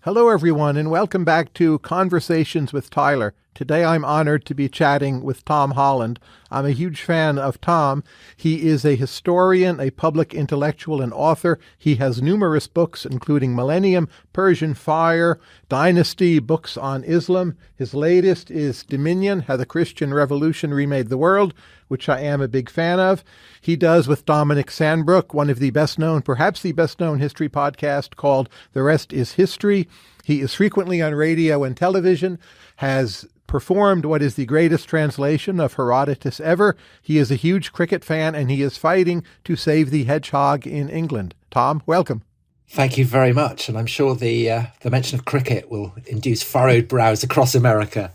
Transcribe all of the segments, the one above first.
Hello, everyone, and welcome back to Conversations with Tyler. Today, I'm honored to be chatting with Tom Holland. I'm a huge fan of Tom. He is a historian, a public intellectual, and author. He has numerous books, including Millennium, Persian Fire, Dynasty, books on Islam. His latest is Dominion, How the Christian Revolution Remade the World, which I am a big fan of. He does with Dominic Sandbrook, one of the best-known, perhaps the best-known history podcast called The Rest is History. He is frequently on radio and television, has performed what is the greatest translation of Herodotus ever. He is a huge cricket fan, and he is fighting to save the hedgehog in England. Tom, welcome. Thank you very much. And I'm sure the mention of cricket will induce furrowed brows across America.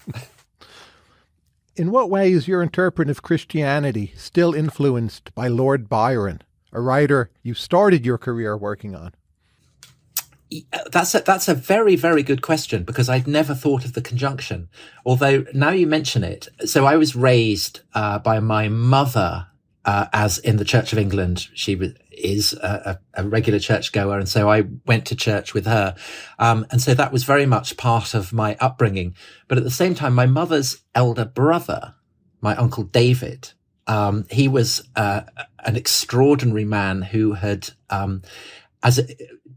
In what way is your interpretation of Christianity still influenced by Lord Byron, a writer you started your career working on? That's a very, very good question, because I'd never thought of the conjunction. Although now you mention it, so I was raised by my mother as in the Church of England. She is a regular churchgoer, and so I went to church with her. And so that was very much part of my upbringing. But at the same time, my mother's elder brother, my Uncle David, he was an extraordinary man who had,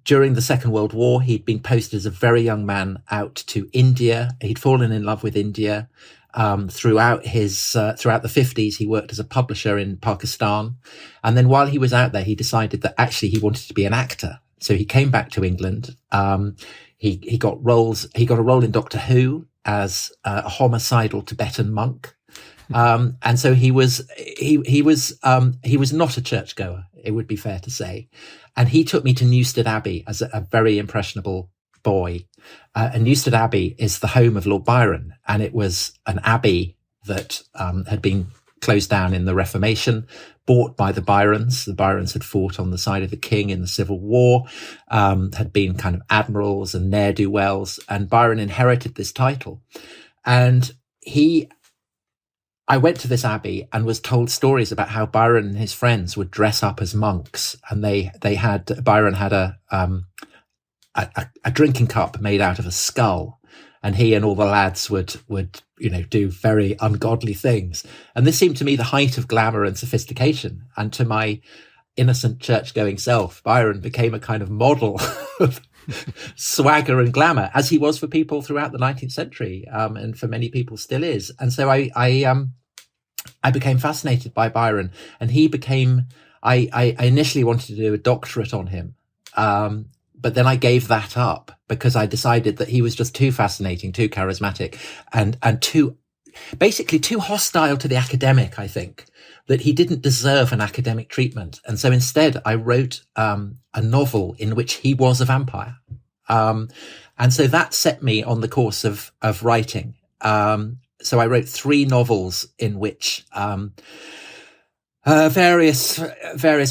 during the Second World War, he'd been posted as a very young man out to India. He'd fallen in love with India. Throughout the 50s, he worked as a publisher in Pakistan. And then while he was out there, he decided that actually he wanted to be an actor. So he came back to England. He got roles. He got a role in Doctor Who as a homicidal Tibetan monk. And so he was not a churchgoer, it would be fair to say. And he took me to Newstead Abbey as a very impressionable boy. And Newstead Abbey is the home of Lord Byron. And it was an abbey that had been closed down in the Reformation, bought by the Byrons. The Byrons had fought on the side of the king in the Civil War, had been kind of admirals and ne'er-do-wells. And Byron inherited this title. And I went to this abbey and was told stories about how Byron and his friends would dress up as monks, and Byron had a drinking cup made out of a skull, and he and all the lads would do very ungodly things. And this seemed to me the height of glamour and sophistication. And to my innocent church-going self, Byron became a kind of model of swagger and glamour, as he was for people throughout the 19th century, and for many people still is. And so I became fascinated by Byron, and I initially wanted to do a doctorate on him. But then I gave that up because I decided that he was just too fascinating, too charismatic, and too hostile to the academic, I think, that he didn't deserve an academic treatment. And so instead I wrote a novel in which he was a vampire. And so that set me on the course of writing. So I wrote 3 novels in which various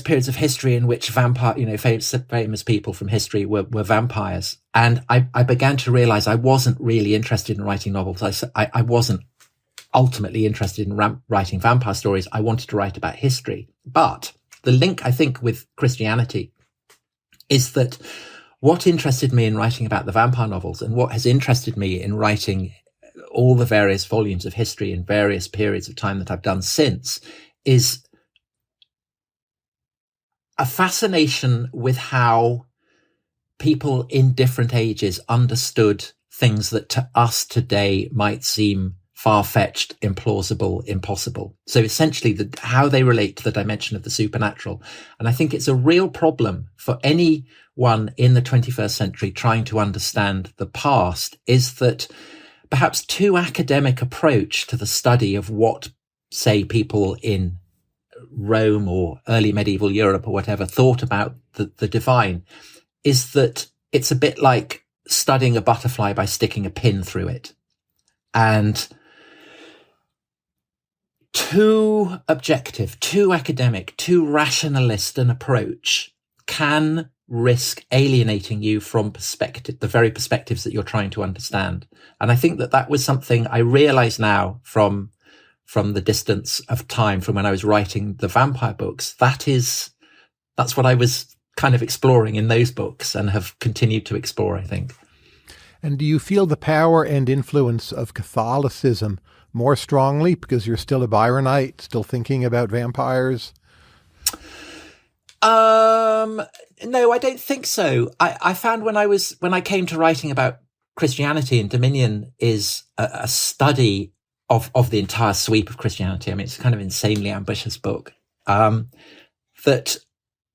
periods of history in which famous people from history were vampires. And I began to realize I wasn't really interested in writing novels. I wasn't ultimately interested in writing vampire stories. I wanted to write about history. But the link, I think, with Christianity is that what interested me in writing about the vampire novels, and what has interested me in writing all the various volumes of history in various periods of time that I've done since, is a fascination with how people in different ages understood things that to us today might seem far-fetched, implausible, impossible. So essentially how they relate to the dimension of the supernatural. And I think it's a real problem for anyone in the 21st century trying to understand the past, is that perhaps too academic approach to the study of what, say, people in Rome or early medieval Europe or whatever thought about the divine, is that it's a bit like studying a butterfly by sticking a pin through it. And too objective, too academic, too rationalist an approach can risk alienating you from the very perspectives that you're trying to understand. And I think that was something I realize now from the distance of time from when I was writing the vampire books. That's what I was kind of exploring in those books and have continued to explore, I think. And do you feel the power and influence of Catholicism more strongly because you're still a Byronite, still thinking about vampires? No, I don't think so. I found when I came to writing about Christianity and Dominion is a study of the entire sweep of Christianity. I mean, it's a kind of insanely ambitious book. That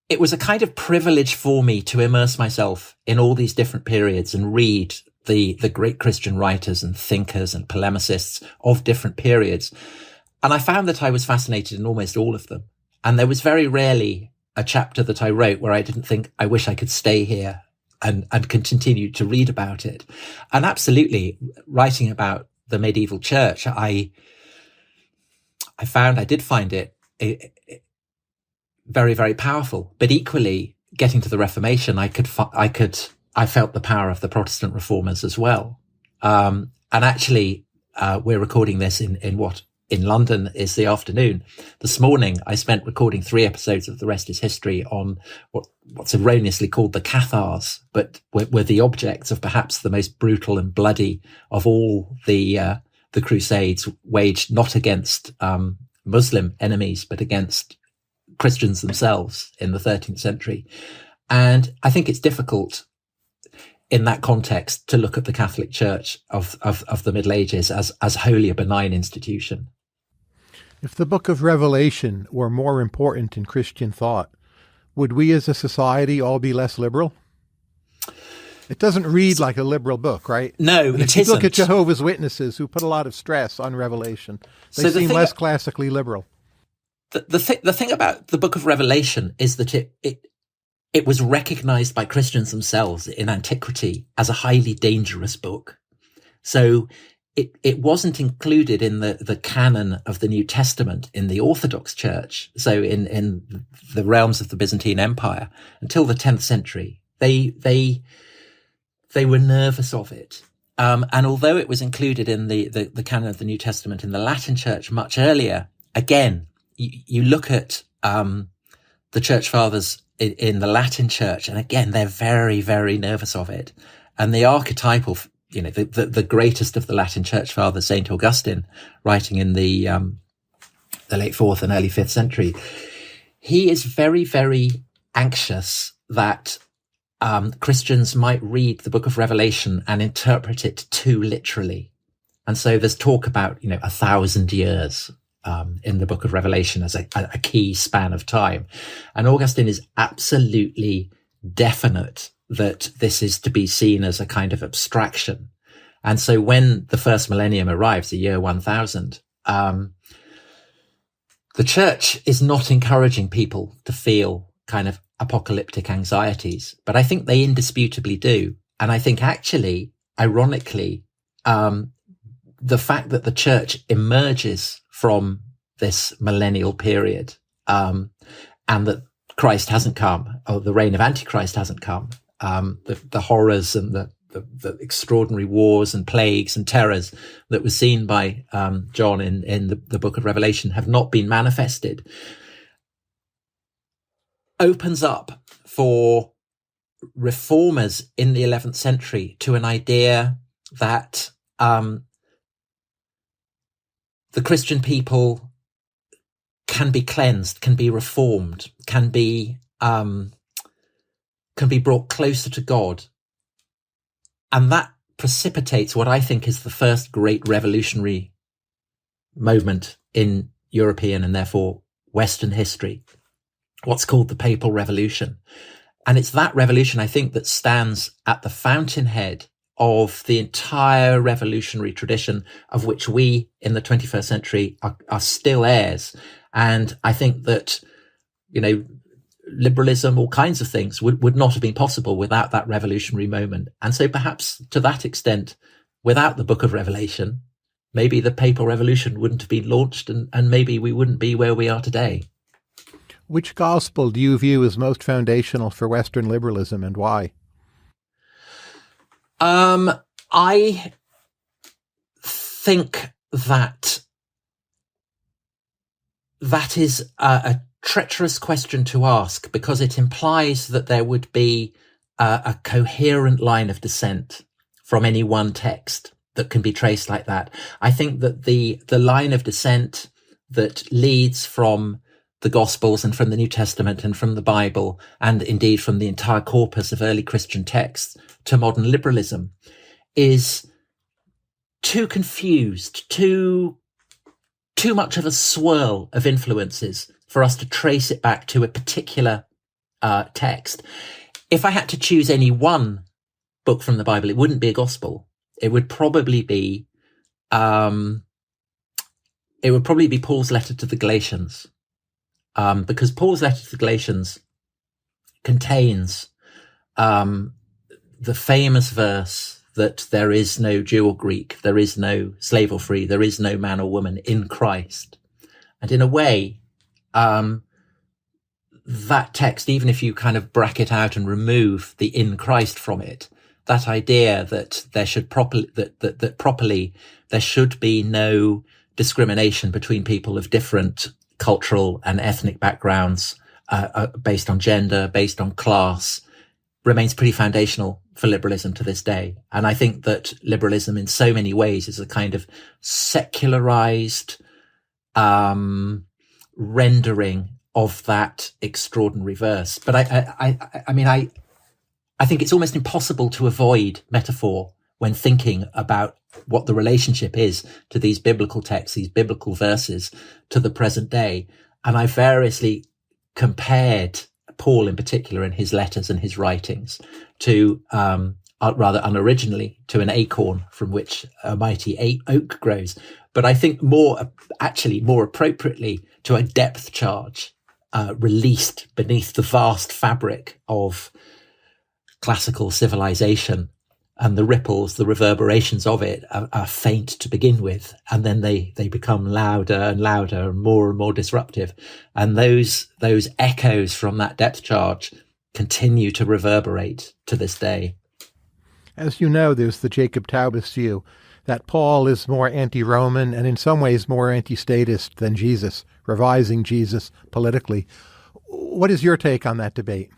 it was a kind of privilege for me to immerse myself in all these different periods and read the great Christian writers and thinkers and polemicists of different periods. And I found that I was fascinated in almost all of them. And there was very rarely a chapter that I wrote where I didn't think, I wish I could stay here and continue to read about it. And absolutely, writing about the medieval church, I did find it very, very powerful. But equally, getting to the Reformation, I felt the power of the Protestant reformers as well. And actually, we're recording this in London is the afternoon. This morning, I spent recording 3 episodes of The Rest is History on what's erroneously called the Cathars, but were the objects of perhaps the most brutal and bloody of all the Crusades, waged not against Muslim enemies, but against Christians themselves in the 13th century. And I think it's difficult in that context to look at the Catholic Church of the Middle Ages as wholly a benign institution. If the book of Revelation were more important in Christian thought, would we as a society all be less liberal? It doesn't read like a liberal book, right? No, and it if you isn't. Look at Jehovah's Witnesses, who put a lot of stress on Revelation. They seem less classically liberal. The thing about the book of Revelation is that it was recognized by Christians themselves in antiquity as a highly dangerous book. So it wasn't included in the canon of the New Testament in the Orthodox Church. So in the realms of the Byzantine Empire until the 10th century, they were nervous of it. And although it was included in the canon of the New Testament in the Latin Church much earlier, again, you look at the church fathers in the Latin Church, and again, they're very, very nervous of it. And the archetypal, the greatest of the Latin Church fathers, Saint Augustine, writing in the late 4th and early 5th century, he is very, very anxious that Christians might read the book of Revelation and interpret it too literally. And so there's talk about, 1,000 years in the book of Revelation as a key span of time. And Augustine is absolutely definite that this is to be seen as a kind of abstraction. And so when the first millennium arrives, the year 1000, the church is not encouraging people to feel kind of apocalyptic anxieties, but I think they indisputably do. And I think actually, ironically, the fact that the church emerges from this millennial period, and that Christ hasn't come, or the reign of Antichrist hasn't come, the horrors and the extraordinary wars and plagues and terrors that were seen by John in the book of Revelation have not been manifested, opens up for reformers in the 11th century to an idea that the Christian people can be cleansed, can be reformed, can be brought closer to God. And that precipitates what I think is the first great revolutionary moment in European and therefore Western history, what's called the Papal Revolution. And it's that revolution, I think, that stands at the fountainhead of the entire revolutionary tradition of which we in the 21st century are still heirs. And I think that, liberalism, all kinds of things would not have been possible without that revolutionary moment. And so perhaps to that extent, without the book of Revelation, maybe the Papal Revolution wouldn't have been launched and maybe we wouldn't be where we are today. Which gospel do you view as most foundational for Western liberalism and why? I think that is a treacherous question to ask because it implies that there would be a coherent line of descent from any one text that can be traced like that. I think that the line of descent that leads from the Gospels and from the New Testament and from the Bible, and indeed from the entire corpus of early Christian texts to modern liberalism, is too confused, too much of a swirl of influences for us to trace it back to a particular text. If I had to choose any one book from the Bible, it wouldn't be a gospel. It would probably be Paul's letter to the Galatians, because Paul's letter to the Galatians contains the famous verse that there is no Jew or Greek, there is no slave or free, there is no man or woman in Christ. And in a way, that text, even if you kind of bracket out and remove the in Christ from it, that idea that there should properly there should be no discrimination between people of different cultural and ethnic backgrounds, based on gender, based on class, remains pretty foundational for liberalism to this day. And I think that liberalism in so many ways is a kind of secularized rendering of that extraordinary verse. But I think it's almost impossible to avoid metaphor when thinking about what the relationship is to these biblical texts, these biblical verses, to the present day. And I variously compared Paul in particular in his letters and his writings to, rather unoriginally, to an acorn from which a mighty oak grows. But I think more appropriately, to a depth charge released beneath the vast fabric of classical civilization, and the ripples, the reverberations of it are faint to begin with, and then they become louder and louder and more disruptive. And those echoes from that depth charge continue to reverberate to this day. As you know, there's the Jacob Taubes view that Paul is more anti-Roman and in some ways more anti-statist than Jesus, revising Jesus politically. What is your take on that debate?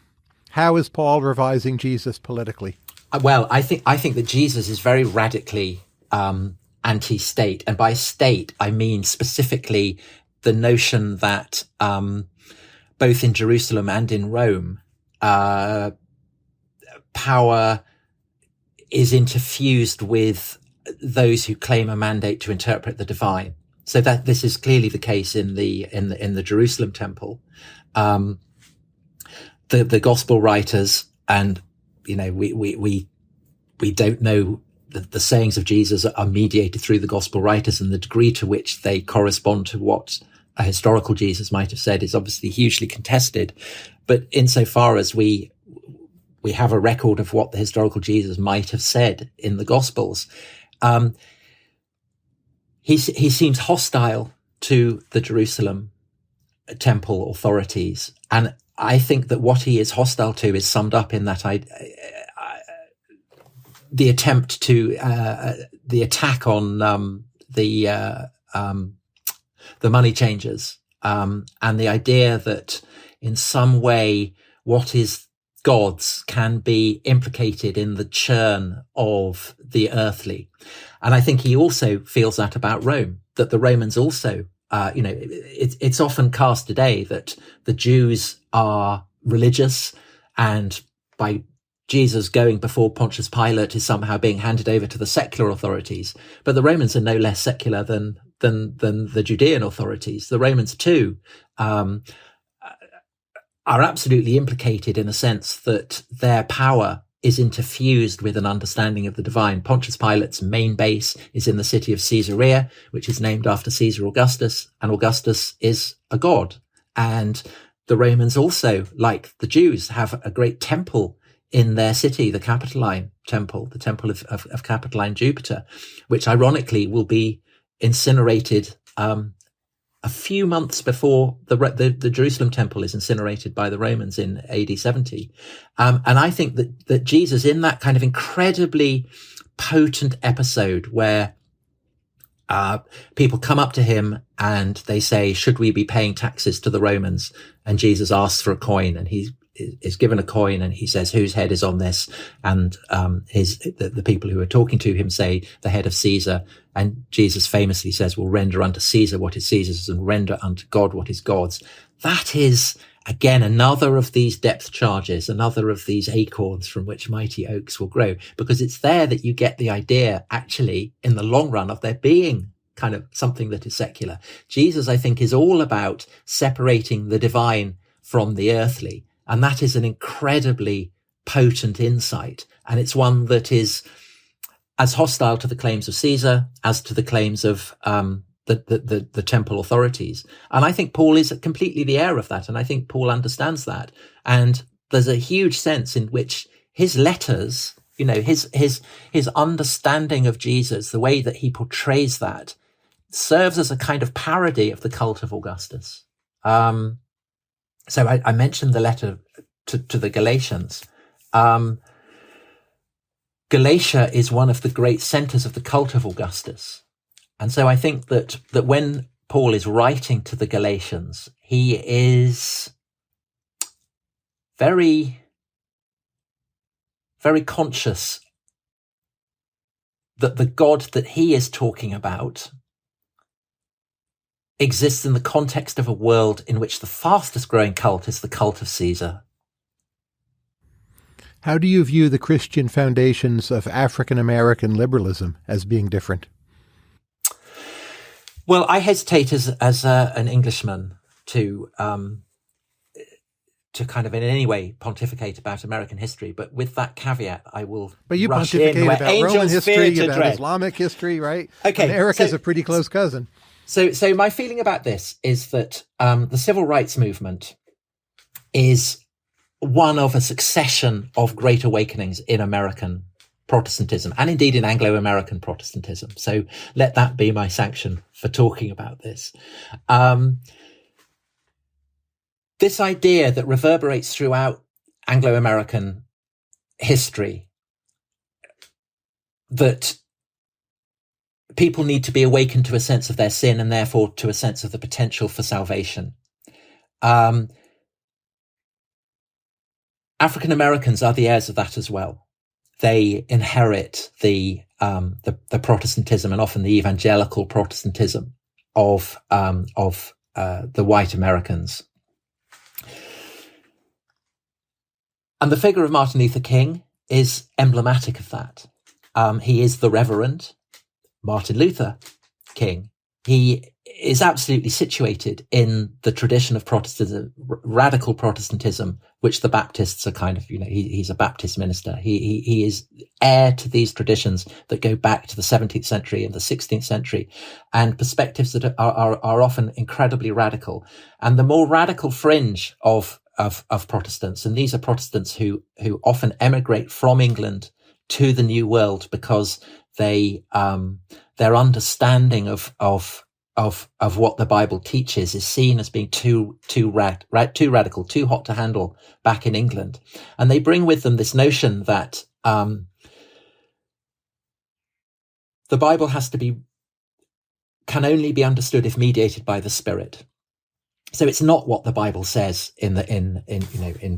How is Paul revising Jesus politically? Well, I think that Jesus is very radically anti-state, and by state I mean specifically the notion that both in Jerusalem and in Rome, power is interfused with those who claim a mandate to interpret the divine. So that this is clearly the case in the Jerusalem temple. The gospel writers, and we don't know the sayings of Jesus are mediated through the gospel writers, and the degree to which they correspond to what a historical Jesus might have said is obviously hugely contested. But insofar as we have a record of what the historical Jesus might have said in the gospels, he seems hostile to the Jerusalem temple authorities, and I think that what he is hostile to is summed up in that the attempt to the attack on the money changers, and the idea that in some way what is God's can be implicated in the churn of the earthly. And I think he also feels that about Rome, that the Romans also, it's often cast today that the Jews are religious, and by Jesus going before Pontius Pilate is somehow being handed over to the secular authorities. But the Romans are no less secular than the Judean authorities. The Romans too are absolutely implicated in a sense that their power is interfused with an understanding of the divine. Pontius Pilate's main base is in the city of Caesarea, which is named after Caesar Augustus, and Augustus is a god. And the Romans also, like the Jews, have a great temple in their city, the Capitoline Temple, the Temple of Capitoline Jupiter, which ironically will be incinerated a few months before the Jerusalem temple is incinerated by the Romans in AD 70. And I think that Jesus, in that kind of incredibly potent episode where people come up to him and they say, should we be paying taxes to the Romans? And Jesus asks for a coin, and he is given a coin, and he says, whose head is on this? And the people who are talking to him say, the head of Caesar. And Jesus famously says, well, render unto Caesar what is Caesar's, and render unto God what is God's. That is, again, another of these depth charges, another of these acorns from which mighty oaks will grow, because it's there that you get the idea, actually, in the long run, of there being kind of something that is secular. Jesus, I think, is all about separating the divine from the earthly. And that is an incredibly potent insight. And it's one that is as hostile to the claims of Caesar as to the claims of the temple authorities. And I think Paul is completely the heir of that. And I think Paul understands that. And there's a huge sense in which his letters, his understanding of Jesus, the way that he portrays that, serves as a kind of parody of the cult of Augustus. So I mentioned the letter to the Galatians. Galatia is one of the great centers of the cult of Augustus. And so I think that when Paul is writing to the Galatians, he is very, very conscious that the God that he is talking about exists in the context of a world in which the fastest growing cult is the cult of Caesar. How do you view the Christian foundations of African American liberalism as being different? Well, I hesitate as an Englishman to kind of in any way pontificate about American history, but with that caveat, I will. But you rush pontificate in where about Roman history, about dread. Islamic history, right? Okay, America's a pretty close cousin. So my feeling about this is that the civil rights movement is one of a succession of great awakenings in American Protestantism, and indeed in Anglo-American Protestantism. So let that be my sanction for talking about this. This idea that reverberates throughout Anglo-American history, that people need to be awakened to a sense of their sin and therefore to a sense of the potential for salvation. African Americans are the heirs of that as well. They inherit the Protestantism, and often the evangelical Protestantism of the white Americans. And the figure of Martin Luther King is emblematic of that. He is the Reverend Martin Luther King. He is absolutely situated in the tradition of Protestantism, radical Protestantism, which the Baptists are kind of, he's a Baptist minister. He is heir to these traditions that go back to the 17th century and the 16th century, and perspectives that are often incredibly radical. And the more radical fringe of Protestants, and these are Protestants who often emigrate from England to the New World because their understanding of what the Bible teaches is seen as being too radical, too hot to handle back in England. And they bring with them this notion that the Bible can only be understood if mediated by the Spirit. So it's not what the Bible says in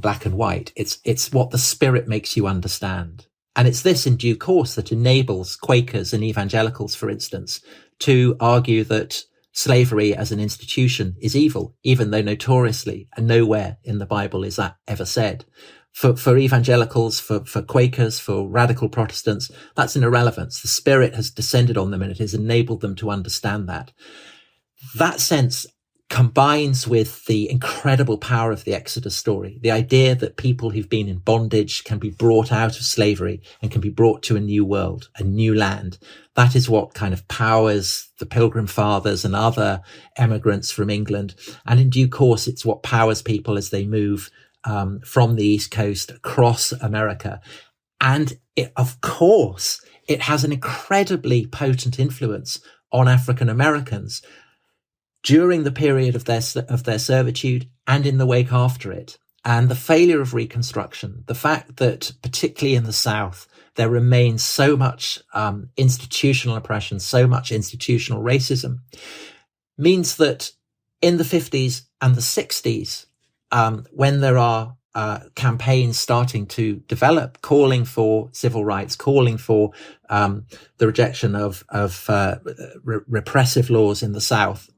black and white. It's what the Spirit makes you understand. And it's this in due course that enables Quakers and evangelicals, for instance, to argue that slavery as an institution is evil, even though notoriously and nowhere in the Bible is that ever said. For evangelicals, for Quakers, for radical Protestants, that's an irrelevance. The Spirit has descended on them and it has enabled them to understand that. That sense combines with the incredible power of the Exodus story, the idea that people who've been in bondage can be brought out of slavery and can be brought to a new world, a new land. That is what kind of powers the Pilgrim Fathers and other emigrants from England. And in due course, it's what powers people as they move from the East Coast across America. And of course, it has an incredibly potent influence on African Americans during the period of their servitude and in the wake after it. And the failure of Reconstruction, the fact that particularly in the South, there remains so much institutional oppression, so much institutional racism, means that in the 50s and the 60s, when there are campaigns starting to develop, calling for civil rights, calling for the rejection of repressive laws in the South.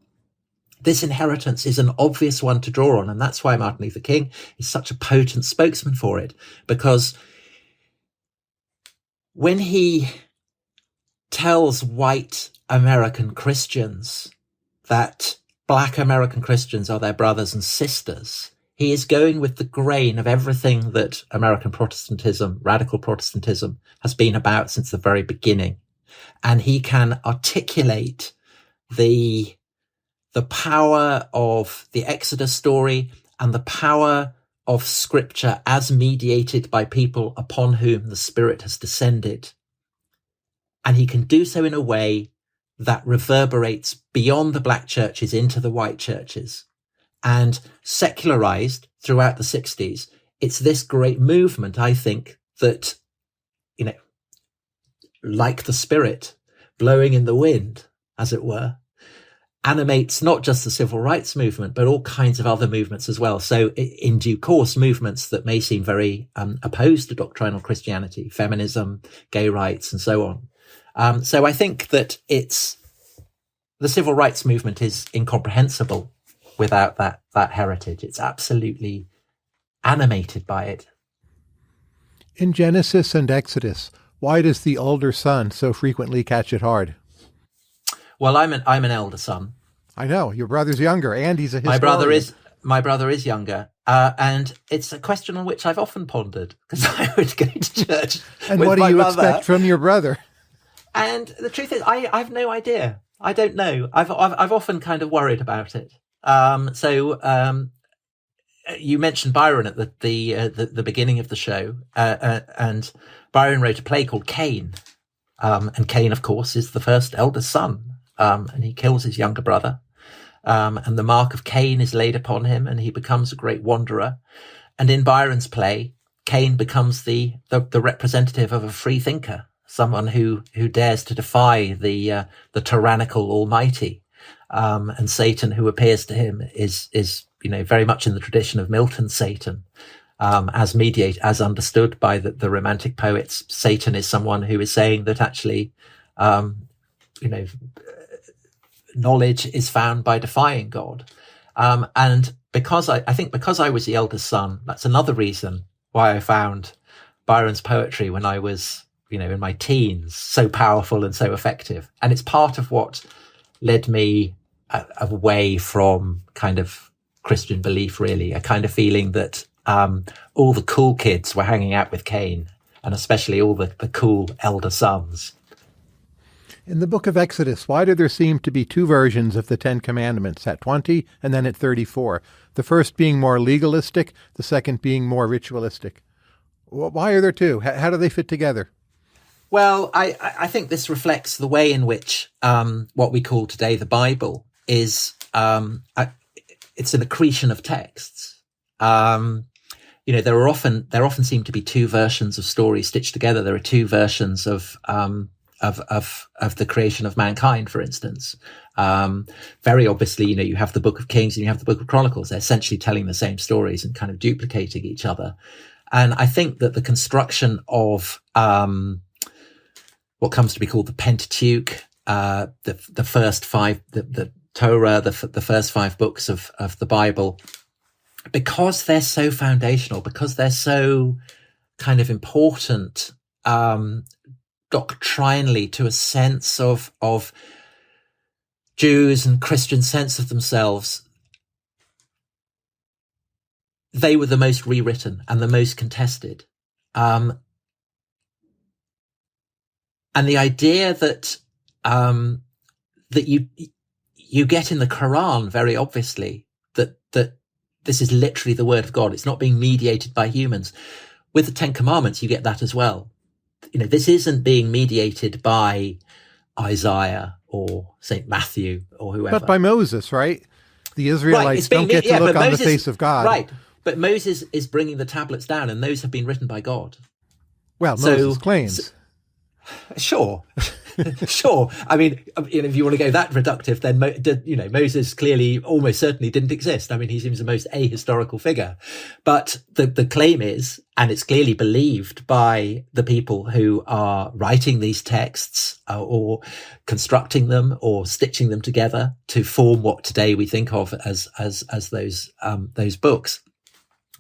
This inheritance is an obvious one to draw on, and that's why Martin Luther King is such a potent spokesman for it, because when he tells white American Christians that Black American Christians are their brothers and sisters, he is going with the grain of everything that American Protestantism, radical Protestantism, has been about since the very beginning. And he can articulate the power of the Exodus story and the power of Scripture as mediated by people upon whom the Spirit has descended. And he can do so in a way that reverberates beyond the black churches into the white churches. And secularized throughout the 60s, it's this great movement, I think, that, like the Spirit blowing in the wind, as it were, animates not just the civil rights movement, but all kinds of other movements as well. So in due course, movements that may seem very opposed to doctrinal Christianity, feminism, gay rights, and so on. So I think that the civil rights movement is incomprehensible without that heritage. It's absolutely animated by it. In Genesis and Exodus, why does the older son so frequently catch it hard? Well, I'm an elder son. I know. Your brother's younger, and he's a historian. My brother is younger, and it's a question on which I've often pondered, because I would go to church. And with what do my you brother, expect from your brother? And the truth is, I have no idea. I don't know. I've often kind of worried about it. You mentioned Byron at the beginning of the show, and Byron wrote a play called Cain, and Cain, of course, is the first eldest son. And he kills his younger brother. And the mark of Cain is laid upon him, and he becomes a great wanderer. And in Byron's play, Cain becomes the representative of a free thinker, someone who dares to defy the tyrannical Almighty. And Satan, who appears to him, is very much in the tradition of Milton's Satan. As understood by the Romantic poets, Satan is someone who is saying that actually, knowledge is found by defying God. And because I think because I was the eldest son, that's another reason why I found Byron's poetry when I was, in my teens, so powerful and so effective. And it's part of what led me away from kind of Christian belief, really, a kind of feeling that all the cool kids were hanging out with Cain, and especially all the cool elder sons. In the book of Exodus, why do there seem to be two versions of the Ten Commandments, at 20 and then at 34? The first being more legalistic, the second being more ritualistic. Why are there two? How do they fit together? Well, I think this reflects the way in which what we call today the Bible is. It's an accretion of texts. There often seem to be two versions of stories stitched together. There are two versions of the creation of mankind, for instance. Very obviously, you have the Book of Kings and you have the Book of Chronicles. They're essentially telling the same stories and kind of duplicating each other. And I think that the construction of what comes to be called the Pentateuch, the first five, the Torah, the first five books of the Bible, because they're so foundational, because they're so kind of important, doctrinally to a sense of Jews and Christian sense of themselves, they were the most rewritten and the most contested. And the idea that you get in the Quran very obviously that this is literally the word of God. It's not being mediated by humans. With the Ten Commandments, you get that as well. This isn't being mediated by Isaiah or St. Matthew or whoever. But by Moses, right? The Israelites don't get to look on the face of God. Right. But Moses is bringing the tablets down, and those have been written by God. Well, Moses claims. Sure. Sure. I mean, if you want to go that reductive, then, Moses clearly, almost certainly didn't exist. I mean, he seems the most ahistorical figure. But the claim is, and it's clearly believed by the people who are writing these texts or constructing them or stitching them together to form what today we think of as those books.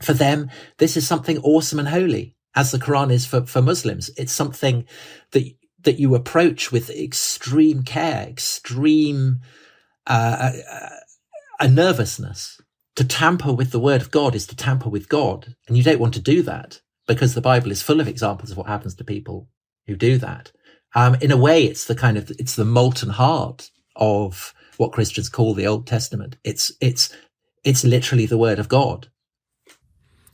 For them, this is something awesome and holy, as the Quran is for Muslims. It's something that you approach with extreme care, extreme a nervousness. To tamper with the word of God is to tamper with God. And you don't want to do that, because the Bible is full of examples of what happens to people who do that. In a way, it's the molten heart of what Christians call the Old Testament. It's literally the word of God.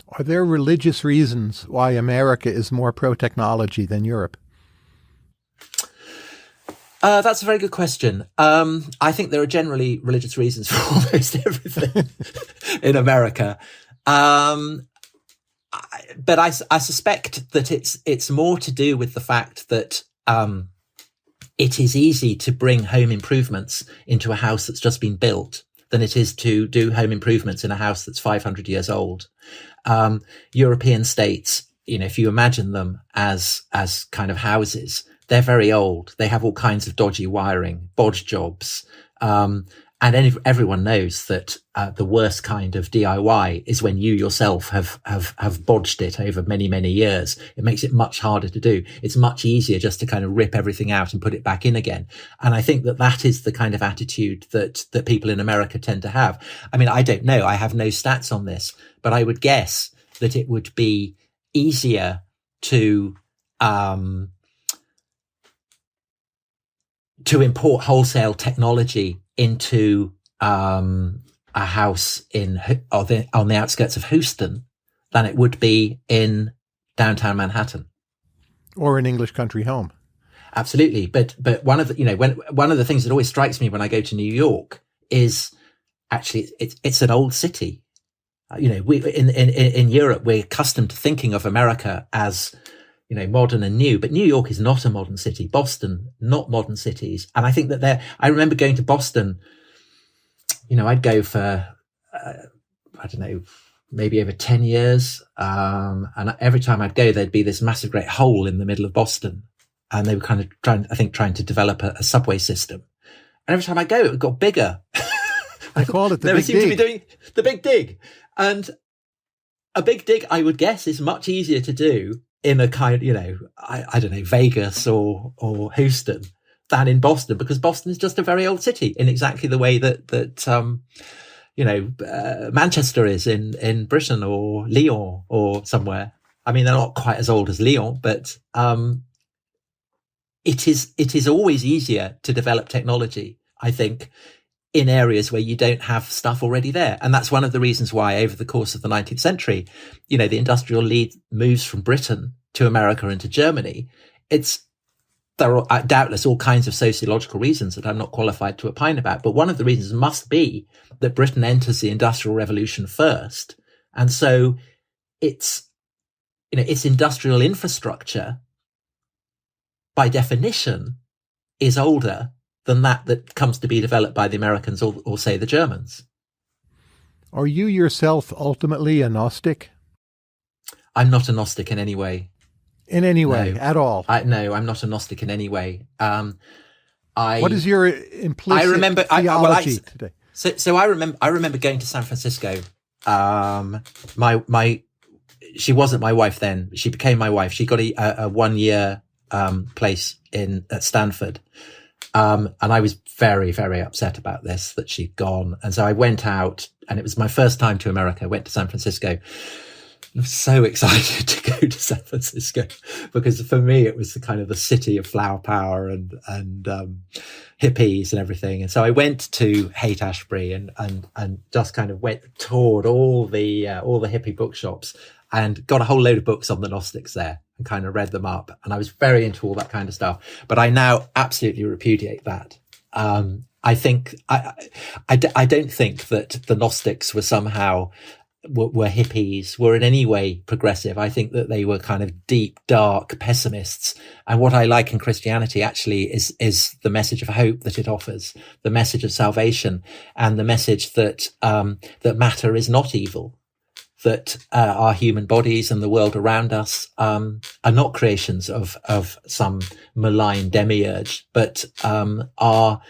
Are there religious reasons why America is more pro-technology than Europe? That's a very good question. I think there are generally religious reasons for almost everything in America. But I suspect that it's more to do with the fact that it is easy to bring home improvements into a house that's just been built than it is to do home improvements in a house that's 500 years old. European states, if you imagine them as kind of houses, they're very old. They have all kinds of dodgy wiring, bodge jobs. And everyone knows that the worst kind of DIY is when you yourself have bodged it over many, many years. It makes it much harder to do. It's much easier just to kind of rip everything out and put it back in again. And I think that is the kind of attitude that people in America tend to have. I mean, I don't know. I have no stats on this, but I would guess that it would be easier to import wholesale technology into a house on the outskirts of Houston than it would be in downtown Manhattan, or an English country home. Absolutely, but one of the one of the things that always strikes me when I go to New York is actually it's an old city. We in Europe, we're accustomed to thinking of America as modern and new, but New York is not a modern city. Boston, not modern cities. And I think that I remember going to Boston, I'd go for, I don't know, maybe over 10 years. And every time I'd go, there'd be this massive great hole in the middle of Boston. And they were kind of trying to develop a subway system. And every time I go, it got bigger. I called it the Never Big seemed Dig. to be doing the Big Dig. And a Big Dig, I would guess, is much easier to do in a kind, I don't know, Vegas or Houston than in Boston, because Boston is just a very old city in exactly the way that Manchester is in Britain, or Lyon or somewhere. I mean, they're not quite as old as Lyon, but it is always easier to develop technology, I think, in areas where you don't have stuff already there. And that's one of the reasons why over the course of the 19th century, the industrial lead moves from Britain to America and to Germany. There are doubtless all kinds of sociological reasons that I'm not qualified to opine about. But one of the reasons must be that Britain enters the Industrial Revolution first. And so its industrial infrastructure, by definition, is older than that comes to be developed by the Americans or say the Germans. Are you yourself ultimately a Gnostic? I'm not a Gnostic in any way. In any way, No. at all? No, I'm not a Gnostic in any way. What is your implicit theology today? So I remember going to San Francisco. She wasn't my wife then. She became my wife. She got a 1 year place at Stanford. And I was very, very upset about this, that she'd gone. And so I went out, and it was my first time to America. I went to San Francisco. I was so excited to go to San Francisco, because for me, it was the city of flower power and hippies and everything. And so I went to Haight-Ashbury and just kind of toured all the hippie bookshops and got a whole load of books on the Gnostics there and kind of read them up. And I was very into all that kind of stuff. But I now absolutely repudiate that. I think I don't think that the Gnostics were somehow were hippies, were in any way progressive. I think that they were kind of deep, dark pessimists. And what I like in Christianity actually is the message of hope that it offers, the message of salvation, and the message that that matter is not evil, that our human bodies and the world around us are not creations of some malign demiurge, but are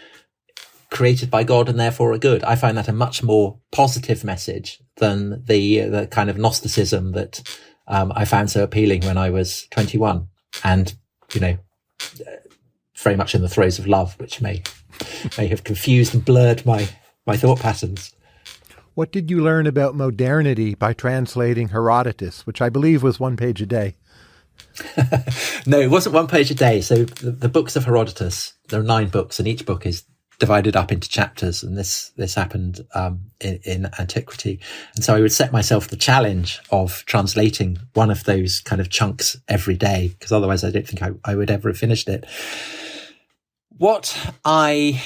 created by God and therefore are good. I find that a much more positive message than the kind of Gnosticism that I found so appealing when I was 21, and very much in the throes of love, which may have confused and blurred my thought patterns. What did you learn about modernity by translating Herodotus, which I believe was 1 page a day? No, it wasn't 1 page a day. So the books of Herodotus, there are 9 books, and each book is divided up into chapters, and this happened in antiquity. And so I would set myself the challenge of translating one of those kind of chunks every day, because otherwise I don't think I would ever have finished it. What I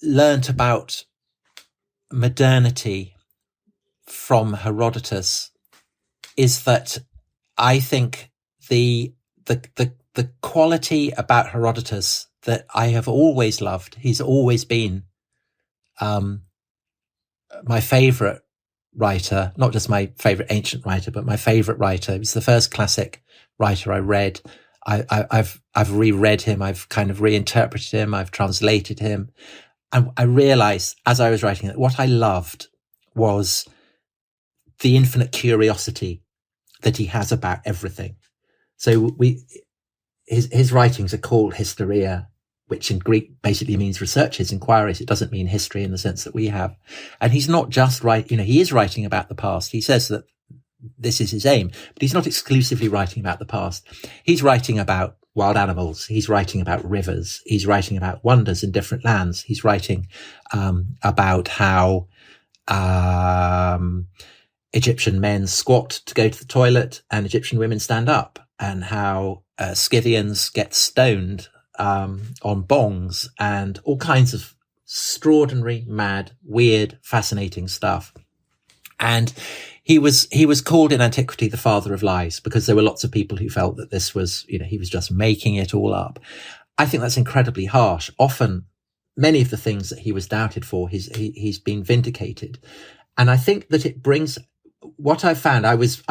learnt about modernity from Herodotus is that I think the quality about Herodotus that I have always loved, he's always been my favorite writer, not just my favorite ancient writer, but my favorite writer. He was the first classic writer I read. I've reread him. I've kind of reinterpreted him. I've translated him. And I realized as I was writing that what I loved was the infinite curiosity that he has about everything. So his writings are called Historia, which in Greek basically means researches, inquiries. It doesn't mean history in the sense that we have. And he's not just he is writing about the past. He says that this is his aim, but he's not exclusively writing about the past. He's writing about wild animals. He's writing about rivers. He's writing about wonders in different lands. He's writing about how Egyptian men squat to go to the toilet and Egyptian women stand up, and how Scythians get stoned on bongs, and all kinds of extraordinary, mad, weird, fascinating stuff. And he was called in antiquity the father of lies, because there were lots of people who felt that this was, he was just making it all up. I think that's incredibly harsh. Often, many of the things that he was doubted for, he's been vindicated. And I think that it brings what I found. I was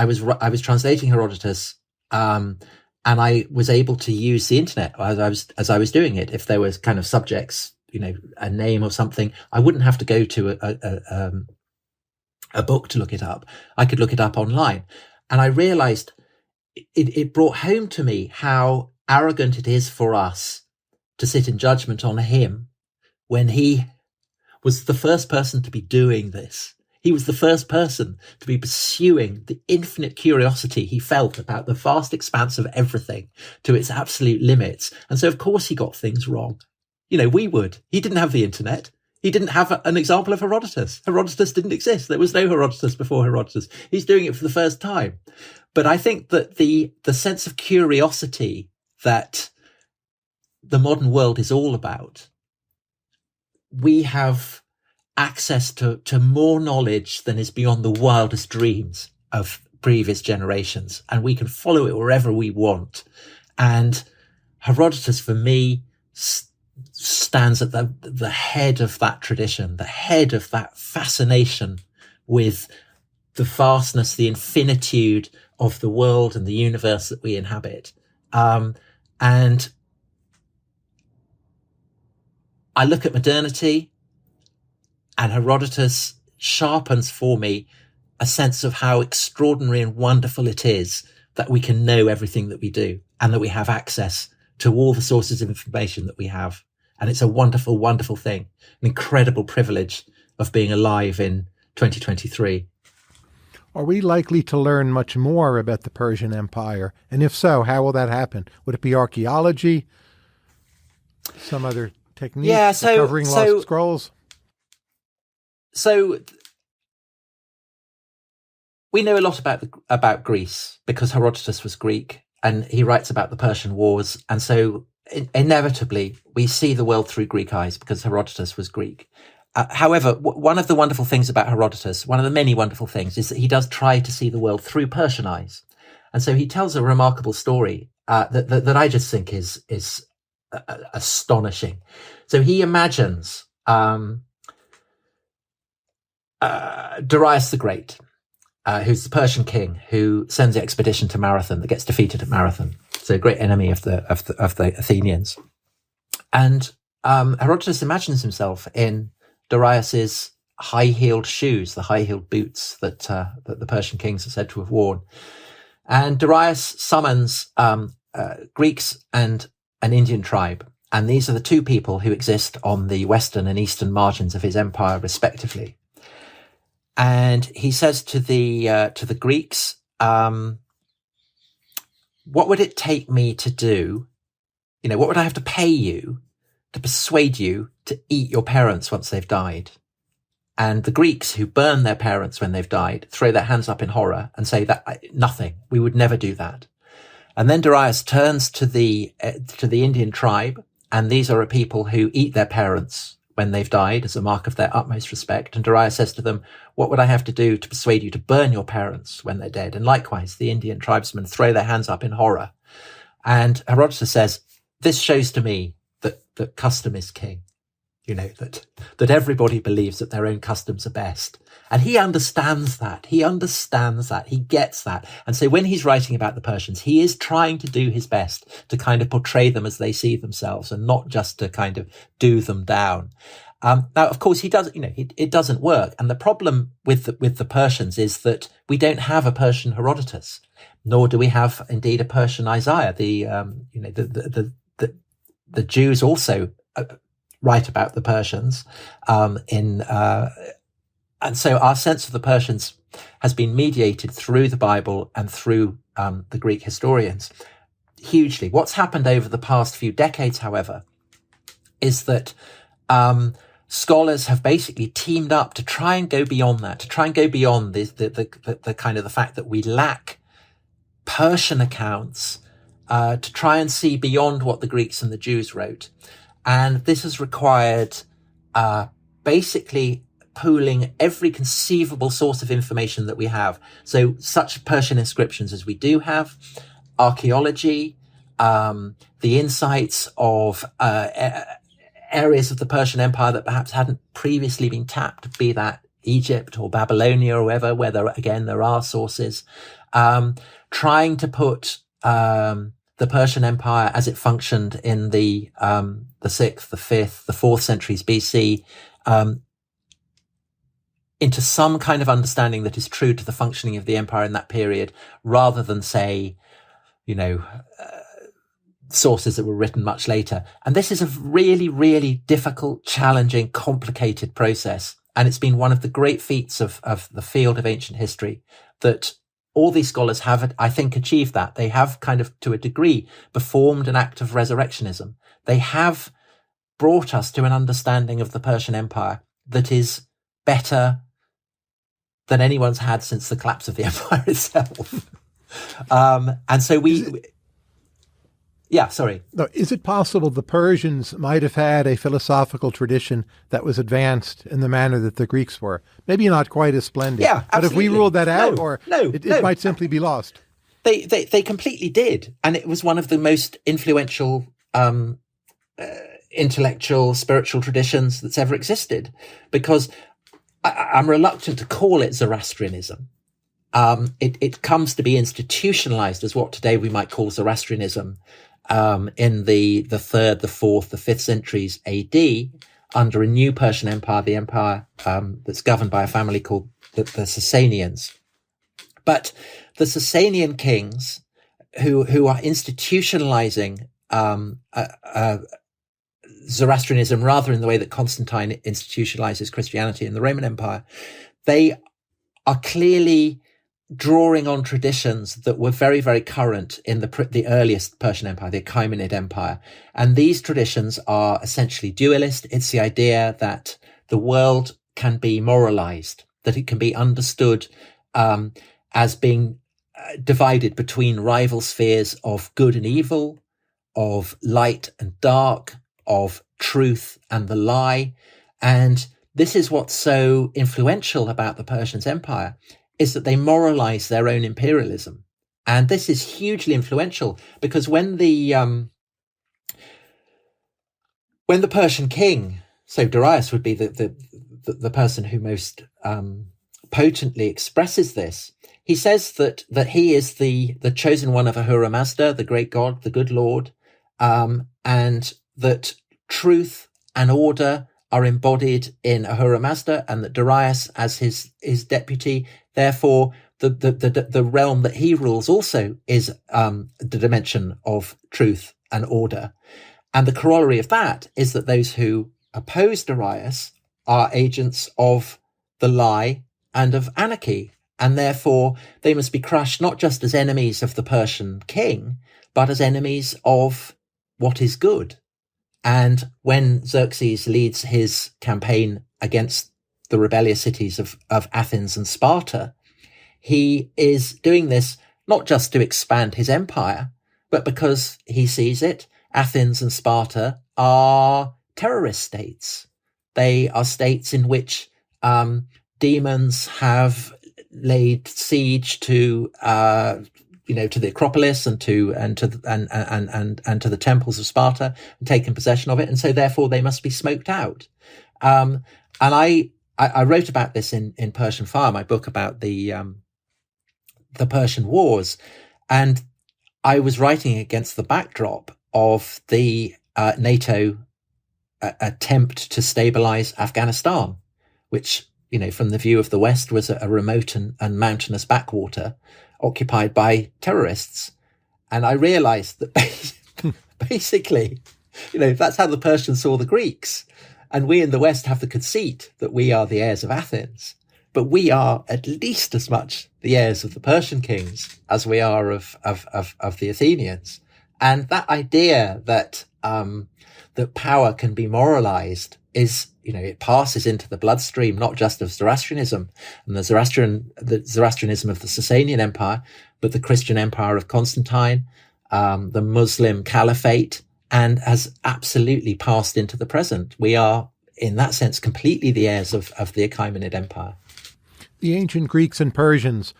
translating Herodotus, and I was able to use the internet as I was doing it. If there was kind of subjects, a name or something, I wouldn't have to go to a book to look it up. I could look it up online. And I realized it brought home to me how arrogant it is for us to sit in judgment on him when he was the first person to be doing this. He was the first person to be pursuing the infinite curiosity he felt about the vast expanse of everything to its absolute limits. And so, of course, he got things wrong. We would. He didn't have the internet. He didn't have an example of Herodotus. Herodotus didn't exist. There was no Herodotus before Herodotus. He's doing it for the first time. But I think that the sense of curiosity that the modern world is all about, we have access to more knowledge than is beyond the wildest dreams of previous generations, and we can follow it wherever we want. And Herodotus, for me, stands at the head of that tradition, the head of that fascination with the vastness, the infinitude of the world and the universe that we inhabit. And I look at modernity, and Herodotus sharpens for me a sense of how extraordinary and wonderful it is that we can know everything that we do, and that we have access to all the sources of information that we have. And it's a wonderful, wonderful thing, an incredible privilege of being alive in 2023. Are we likely to learn much more about the Persian Empire? And if so, how will that happen? Would it be archaeology? Some other technique? Yeah, recovering lost scrolls? So we know a lot about Greece because Herodotus was Greek, and he writes about the Persian Wars. And so inevitably we see the world through Greek eyes because Herodotus was Greek. However, one of the wonderful things about Herodotus, one of the many wonderful things, is that he does try to see the world through Persian eyes. And so he tells a remarkable story that I just think is astonishing. So he imagines Darius the Great, who's the Persian king who sends the expedition to Marathon that gets defeated at Marathon. So a great enemy of the Athenians. And Herodotus imagines himself in Darius's high-heeled shoes, the high-heeled boots that the Persian kings are said to have worn. And Darius summons Greeks and an Indian tribe. And these are the two people who exist on the western and eastern margins of his empire, respectively. And he says to the Greeks, what would it take me to do? What would I have to pay you to persuade you to eat your parents once they've died? And the Greeks, who burn their parents when they've died, throw their hands up in horror and say that nothing, we would never do that. And then Darius turns to the Indian tribe, and these are a people who eat their parents when they've died as a mark of their utmost respect. And Darius says to them, what would I have to do to persuade you to burn your parents when they're dead? And likewise, the Indian tribesmen throw their hands up in horror. And Herodotus says, this shows to me that custom is king. That everybody believes that their own customs are best. And he understands that. He gets that. And so when he's writing about the Persians, he is trying to do his best to kind of portray them as they see themselves and not just to kind of do them down. Now, of course, he does, it doesn't work. And the problem with the Persians is that we don't have a Persian Herodotus, nor do we have indeed a Persian Isaiah. The Jews also write about the Persians, and so our sense of the Persians has been mediated through the Bible and through the Greek historians hugely. What's happened over the past few decades, however, is that scholars have basically teamed up to try and go beyond that, to try and go beyond the kind of the fact that we lack Persian accounts, to try and see beyond what the Greeks and the Jews wrote. And this has required basically pooling every conceivable source of information that we have. So such Persian inscriptions as we do have, archaeology, the insights of areas of the Persian Empire that perhaps hadn't previously been tapped, be that Egypt or Babylonia or wherever, where there are sources, trying to put the Persian Empire as it functioned in the 6th, the 5th, the 4th centuries BC, into some kind of understanding that is true to the functioning of the empire in that period, rather than say, sources that were written much later. And this is a really, really difficult, challenging, complicated process. And it's been one of the great feats of the field of ancient history that all these scholars have, I think, achieved that. They have kind of, to a degree, performed an act of resurrectionism. They have brought us to an understanding of the Persian Empire that is better than anyone's had since the collapse of the empire itself. And so No, is it possible the Persians might have had a philosophical tradition that was advanced in the manner that the Greeks were? Maybe not quite as splendid. Yeah, absolutely. But if we ruled that out, it might simply be lost. They completely did. And it was one of the most influential intellectual, spiritual traditions that's ever existed. Because I'm reluctant to call it Zoroastrianism. It comes to be institutionalized as what today we might call Zoroastrianism in the 3rd, the 4th, the 5th centuries AD, under a new Persian empire, the empire that's governed by a family called the Sasanians. But the Sasanian kings, who are institutionalizing Zoroastrianism rather in the way that Constantine institutionalizes Christianity in the Roman Empire, they are clearly drawing on traditions that were very, very current in the earliest Persian Empire, the Achaemenid Empire. And these traditions are essentially dualist. It's the idea that the world can be moralized, that it can be understood as being divided between rival spheres of good and evil, of light and dark, of truth and the lie. And this is what's so influential about the Persian Empire, is that they moralize their own imperialism. And this is hugely influential, because when the Persian king, so Darius would be the person who most potently expresses this, he says that he is the chosen one of Ahura Mazda, the great god, the good Lord, and that truth and order are embodied in Ahura Mazda, and that Darius, as his deputy, therefore the realm that he rules also is the dimension of truth and order. And the corollary of that is that those who oppose Darius are agents of the lie and of anarchy, and therefore they must be crushed not just as enemies of the Persian king, but as enemies of what is good. And when Xerxes leads his campaign against the rebellious cities of Athens and Sparta, he is doing this not just to expand his empire, but because he sees it, Athens and Sparta are terrorist states. They are states in which demons have laid siege to the Acropolis and to the temples of Sparta, and taken possession of it, and so therefore they must be smoked out. And I wrote about this in Persian Fire, my book about the Persian Wars, and I was writing against the backdrop of the NATO attempt to stabilize Afghanistan, which, from the view of the West, was a remote and mountainous backwater occupied by terrorists. And I realized that basically, that's how the Persians saw the Greeks. And we in the West have the conceit that we are the heirs of Athens, but we are at least as much the heirs of the Persian kings as we are of the Athenians. And that idea that that power can be moralized is, it passes into the bloodstream, not just of Zoroastrianism and the Zoroastrianism of the Sasanian Empire, but the Christian Empire of Constantine, the Muslim Caliphate, and has absolutely passed into the present. We are, in that sense, completely the heirs of the Achaemenid Empire. The ancient Greeks and Persians,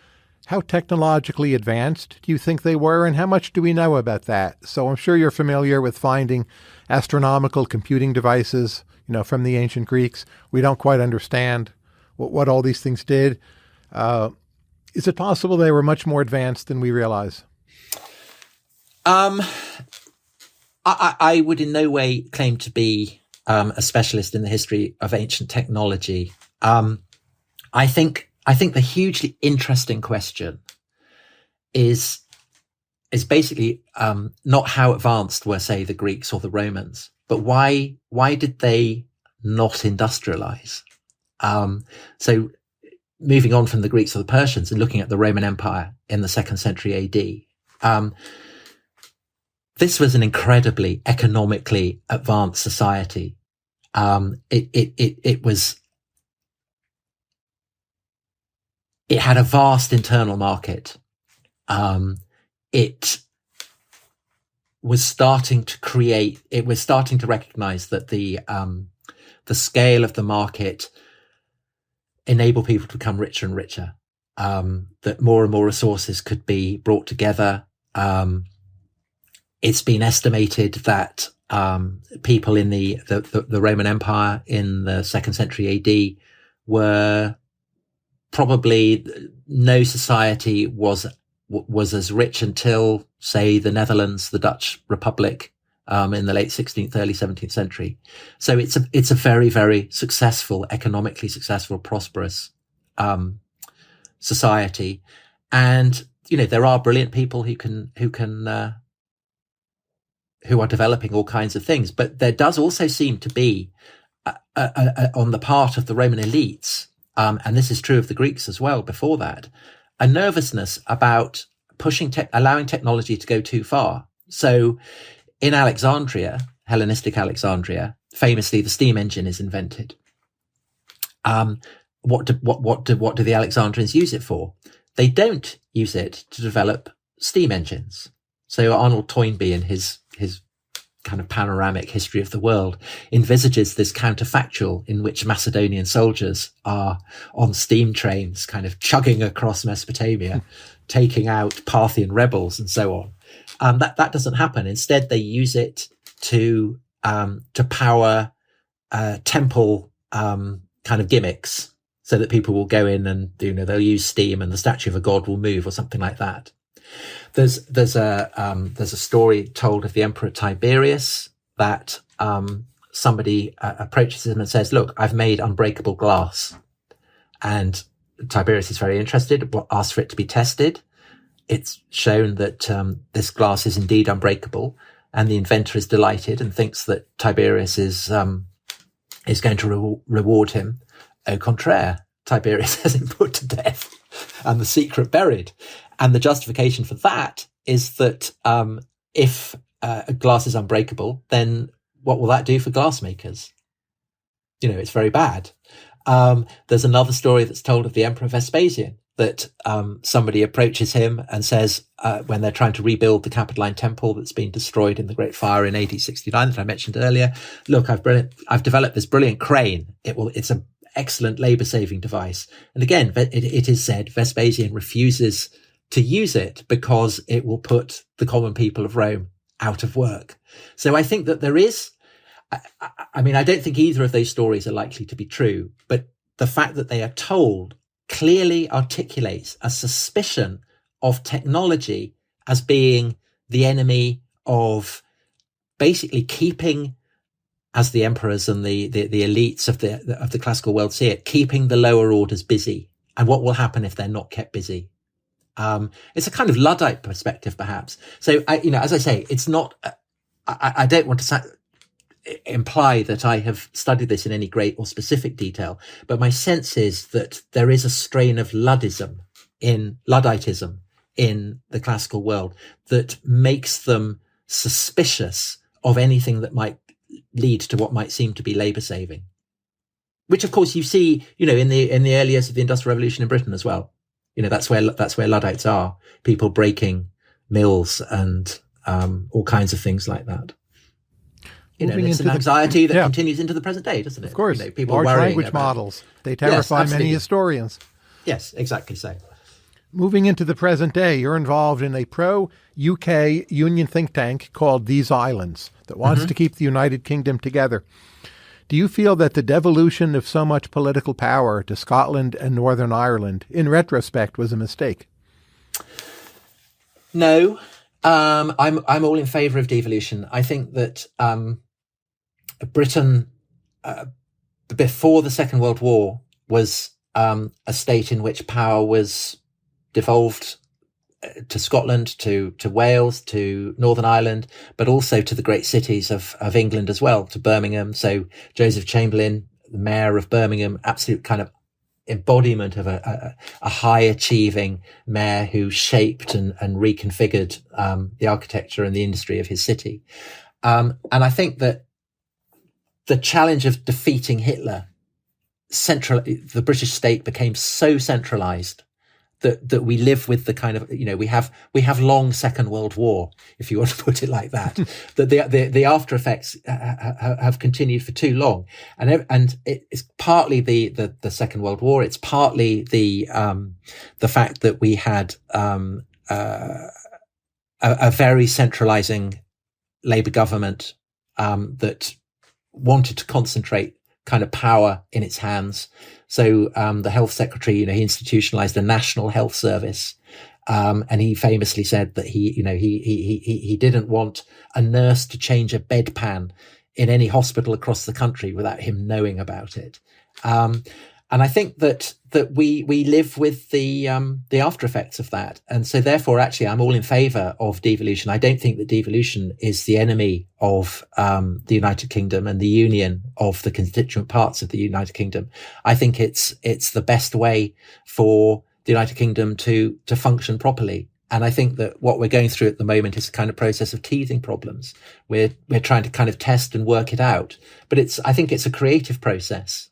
how technologically advanced do you think they were, and how much do we know about that? So I'm sure you're familiar with finding astronomical computing devices, from the ancient Greeks. We don't quite understand what all these things did. Is it possible they were much more advanced than we realize? I would in no way claim to be a specialist in the history of ancient technology. I think the hugely interesting question is basically not how advanced were, say, the Greeks or the Romans, but why did they not industrialize? So moving on from the Greeks or the Persians and looking at the Roman Empire in the 2nd century AD, this was an incredibly economically advanced society. It had a vast internal market. It was starting to recognize that the scale of the market enabled people to become richer and richer, that more and more resources could be brought together. It's been estimated that people in the Roman Empire in the 2nd century AD were probably, no society was as rich until, say, the Netherlands, the Dutch Republic, in the late 16th, early 17th century. So it's a very, very successful, economically successful, prosperous society. And there are brilliant people who are developing all kinds of things, but there does also seem to be on the part of the Roman elites, and this is true of the Greeks as well before that, a nervousness about allowing technology to go too far. So in Alexandria, Hellenistic Alexandria, famously the steam engine is invented. What do the Alexandrians use it for? They don't use it to develop steam engines. So Arnold Toynbee in his kind of panoramic history of the world, envisages this counterfactual in which Macedonian soldiers are on steam trains kind of chugging across Mesopotamia, taking out Parthian rebels and so on. That doesn't happen. Instead, they use it to power temple kind of gimmicks, so that people will go in and they'll use steam and the statue of a god will move or something like that. There's a story told of the Emperor Tiberius that somebody approaches him and says, "Look, I've made unbreakable glass," and Tiberius is very interested, asks for it to be tested. It's shown that this glass is indeed unbreakable, and the inventor is delighted and thinks that Tiberius is going to reward him. Au contraire, Tiberius has him put to death and the secret buried. And the justification for that is that if a glass is unbreakable, then what will that do for glassmakers? It's very bad. There's another story that's told of the Emperor Vespasian, that somebody approaches him and says, when they're trying to rebuild the Capitoline Temple that's been destroyed in the Great Fire in AD 69 that I mentioned earlier, "Look, I've developed this brilliant crane. It's an excellent labor-saving device." And again, it is said Vespasian refuses to use it because it will put the common people of Rome out of work. So I think that there is, I don't think either of those stories are likely to be true, but the fact that they are told clearly articulates a suspicion of technology as being the enemy of basically keeping, as the emperors and the elites of the classical world see it, keeping the lower orders busy. And what will happen if they're not kept busy? It's a kind of Luddite perspective, perhaps. So, as I say, it's not. I don't want to imply that I have studied this in any great or specific detail, but my sense is that there is a strain of Ludditism in the classical world that makes them suspicious of anything that might lead to what might seem to be labour saving, which of course you see, in the early years of the Industrial Revolution in Britain as well. That's where Luddites are, people breaking mills and all kinds of things like that. It's an anxiety that continues into the present day, doesn't it? Of course, people large language models, they terrify many historians. Yes, exactly so. Moving into the present day, you're involved in a pro-UK union think tank called These Islands that wants to keep the United Kingdom together. Do you feel that the devolution of so much political power to Scotland and Northern Ireland, in retrospect, was a mistake? No, I'm all in favour of devolution. I think that Britain, before the Second World War, was a state in which power was devolved to Scotland, to Wales, to Northern Ireland, but also to the great cities of England as well, to Birmingham. So Joseph Chamberlain, the mayor of Birmingham, absolute kind of embodiment of a high achieving mayor who shaped and reconfigured the architecture and the industry of his city. And I think that the challenge of defeating Hitler, the British state became so centralized that we live with the kind of, we have long Second World War, if you want to put it like that, that the after effects have continued for too long. And it's partly the Second World War. It's partly the fact that we had, a very centralizing Labour government, that wanted to concentrate kind of power in its hands. So the health secretary, he institutionalized a national health service, and he famously said that he didn't want a nurse to change a bedpan in any hospital across the country without him knowing about it. And I think that we live with the after effects of that. And so therefore, actually, I'm all in favor of devolution. I don't think that devolution is the enemy of the United Kingdom and the union of the constituent parts of the United Kingdom. I think it's the best way for the United Kingdom to function properly. And I think that what we're going through at the moment is a kind of process of teething problems. We're trying to kind of test and work it out, but I think it's a creative process.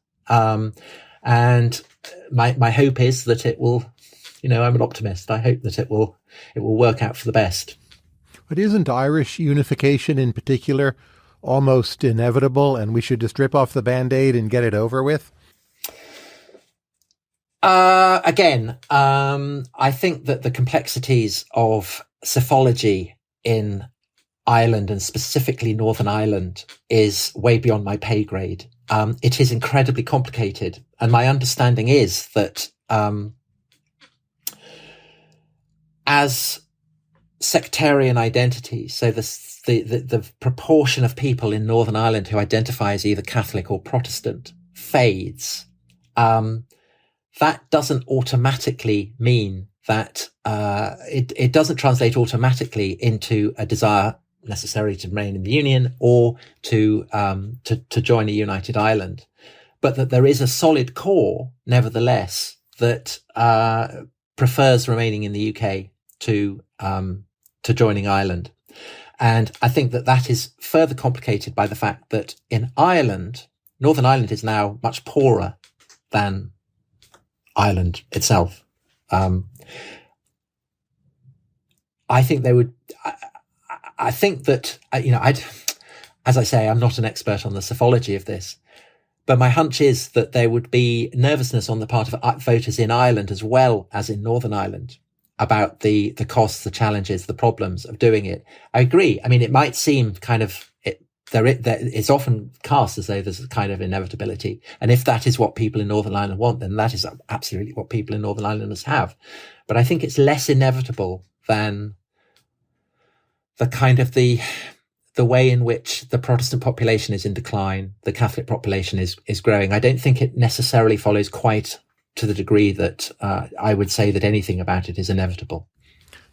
And my hope is that it will, I'm an optimist. I hope that it will work out for the best. But isn't Irish unification in particular almost inevitable, and we should just rip off the Band-Aid and get it over with? I think that the complexities of psephology in Ireland, and specifically Northern Ireland, is way beyond my pay grade. It is incredibly complicated. And my understanding is that as sectarian identity, so the proportion of people in Northern Ireland who identify as either Catholic or Protestant fades, that doesn't automatically mean that it doesn't translate automatically into a desire necessarily to remain in the Union or to join a united Ireland, but that there is a solid core, nevertheless, that prefers remaining in the UK to joining Ireland. And I think that is further complicated by the fact that in Ireland, Northern Ireland is now much poorer than Ireland itself. I think they would. I think that as I say, I'm not an expert on the psephology of this, but my hunch is that there would be nervousness on the part of voters in Ireland as well as in Northern Ireland about the costs, the challenges, the problems of doing it. I agree. I mean, it might seem kind of it's often cast as though there's a kind of inevitability. And if that is what people in Northern Ireland want, then that is absolutely what people in Northern Irelanders have. But I think it's less inevitable than the kind of the way in which the Protestant population is in decline, the Catholic population is growing. I don't think it necessarily follows quite to the degree that I would say that anything about it is inevitable.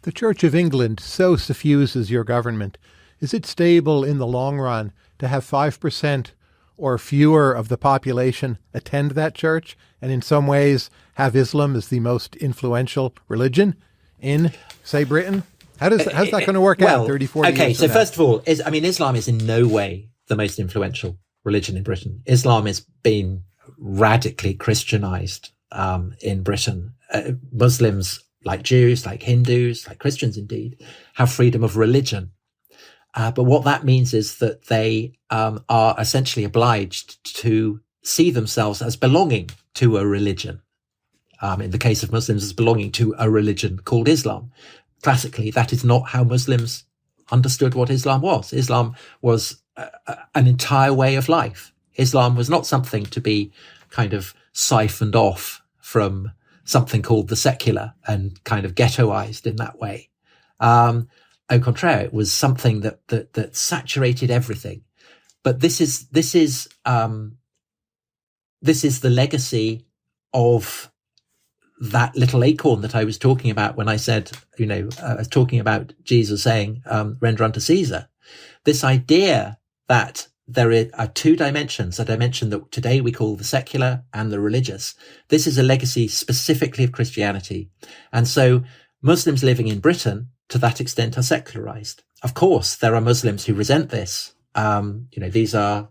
The Church of England so suffuses your government. Is it stable in the long run to have 5% or fewer of the population attend that church, and in some ways have Islam as the most influential religion in, say, Britain? How's that going to work out 30, 40 years Okay, so now? first of all, Islam is in no way the most influential religion in Britain. Islam has been radically Christianized in Britain. Muslims, like Jews, like Hindus, like Christians indeed, have freedom of religion. But what that means is that they are essentially obliged to see themselves as belonging to a religion. In the case of Muslims, as belonging to a religion called Islam. Classically, that is not how Muslims understood what Islam was. Islam was an entire way of life. Islam was not something to be kind of siphoned off from something called the secular and kind of ghettoized in that way. Au contraire, it was something that saturated everything. But this is the legacy of that little acorn that I was talking about when I said, I was talking about Jesus saying, render unto Caesar. This idea that there are two dimensions, a dimension that today we call the secular and the religious. This is a legacy specifically of Christianity. And so Muslims living in Britain, to that extent, are secularized. Of course, there are Muslims who resent this. These are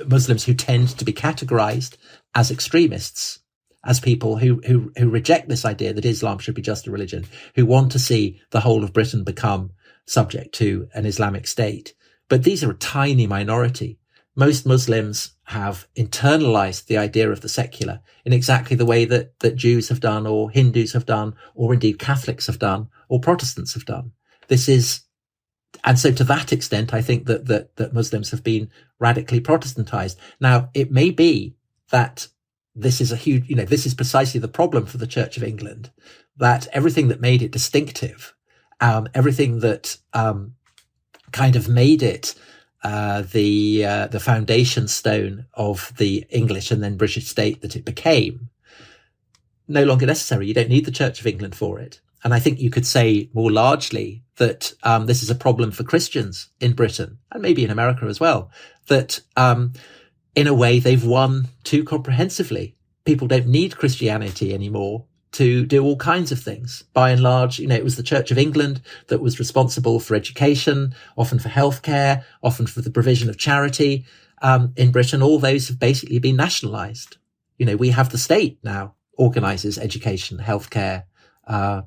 Muslims who tend to be categorized as extremists, as people who reject this idea that Islam should be just a religion, who want to see the whole of Britain become subject to an Islamic state. But these are a tiny minority. Most Muslims have internalized the idea of the secular in exactly the way that Jews have done, or Hindus have done, or indeed Catholics have done, or Protestants have done. And so to that extent, I think that Muslims have been radically Protestantized. Now, it may be that this is this is precisely the problem for the Church of England, that everything that made it distinctive, everything that kind of made it the foundation stone of the English and then British state that it became, no longer necessary. You don't need the Church of England for it. And I think you could say more largely that this is a problem for Christians in Britain, and maybe in America as well, that in a way they've won too comprehensively. People don't need Christianity anymore to do all kinds of things. By and large, it was the Church of England that was responsible for education, often for healthcare, often for the provision of charity. In Britain, all those have basically been nationalized. We have the state now organizes education, healthcare,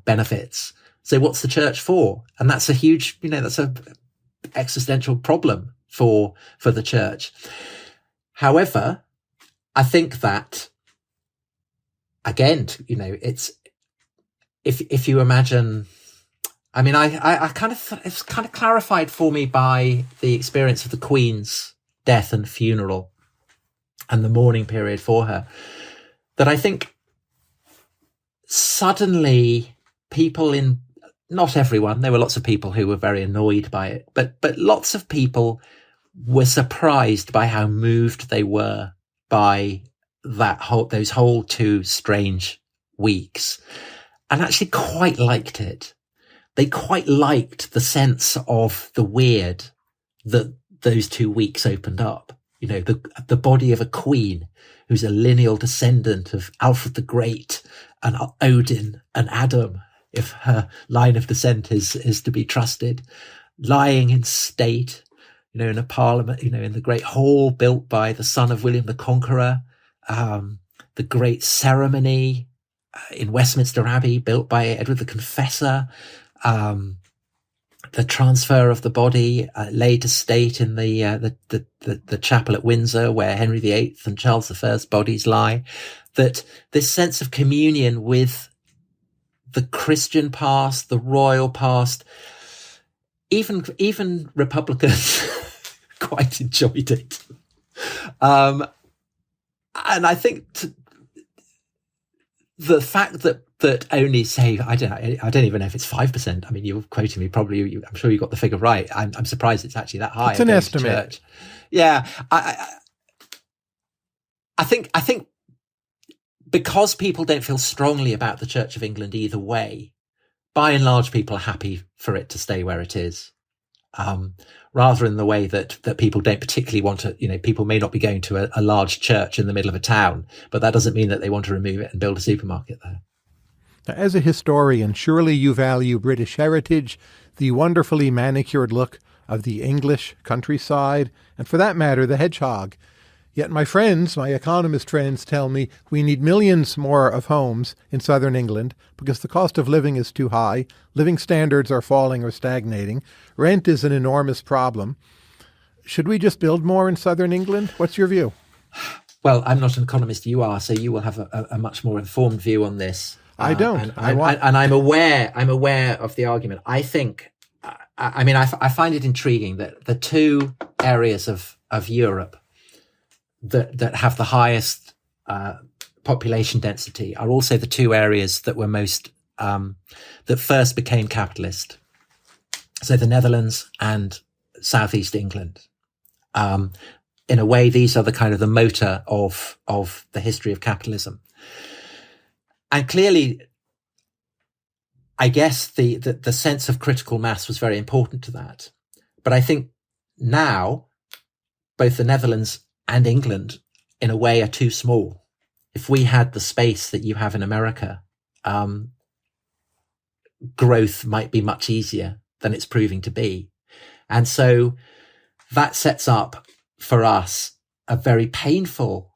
benefits. So what's the church for? And that's a huge, that's a existential problem for the church. However, I think that, again, it's, if you imagine, I mean, I kind of, it's kind of clarified for me by the experience of the Queen's death and funeral and the mourning period for her, that I think suddenly people not everyone, there were lots of people who were very annoyed by it, but lots of people were surprised by how moved they were by those whole 2 strange weeks, and actually quite liked it. They quite liked the sense of the weird that those 2 weeks opened up. The body of a queen who's a lineal descendant of Alfred the Great and Odin and Adam, if her line of descent is to be trusted, lying in state, in a parliament, in the great hall built by the son of William the Conqueror, the great ceremony in Westminster Abbey built by Edward the Confessor, the transfer of the body laid to state in the chapel at Windsor where Henry VIII and Charles I's bodies lie, that this sense of communion with the Christian past, the royal past, even Republicans quite enjoyed it. And I think the fact that only, say, I don't even know if it's 5%. I mean, you're quoting me, probably, I'm sure you got the figure right. I'm surprised it's actually that high. It's an estimate. Yeah. I think because people don't feel strongly about the Church of England either way, by and large, people are happy for it to stay where it is. Rather in the way that people don't particularly want to, people may not be going to a large church in the middle of a town, but that doesn't mean that they want to remove it and build a supermarket there. Now, as a historian, surely you value British heritage, the wonderfully manicured look of the English countryside, and for that matter, the hedgehog. Yet my economist friends tell me we need millions more of homes in southern England because the cost of living is too high, living standards are falling or stagnating, rent is an enormous problem. Should we just build more in southern England? What's your view? Well, I'm not an economist, you are, so you will have a much more informed view on this. I don't. And I'm aware of the argument. I think, I find it intriguing that the 2 areas of Europe that have the highest population density are also the 2 areas that were most that first became capitalist. So the Netherlands and Southeast England. In a way, these are the kind of the motor of the history of capitalism. And clearly, I guess the sense of critical mass was very important to that. But I think now both the Netherlands and England, in a way, are too small. If we had the space that you have in America, growth might be much easier than it's proving to be. And so that sets up for us a very painful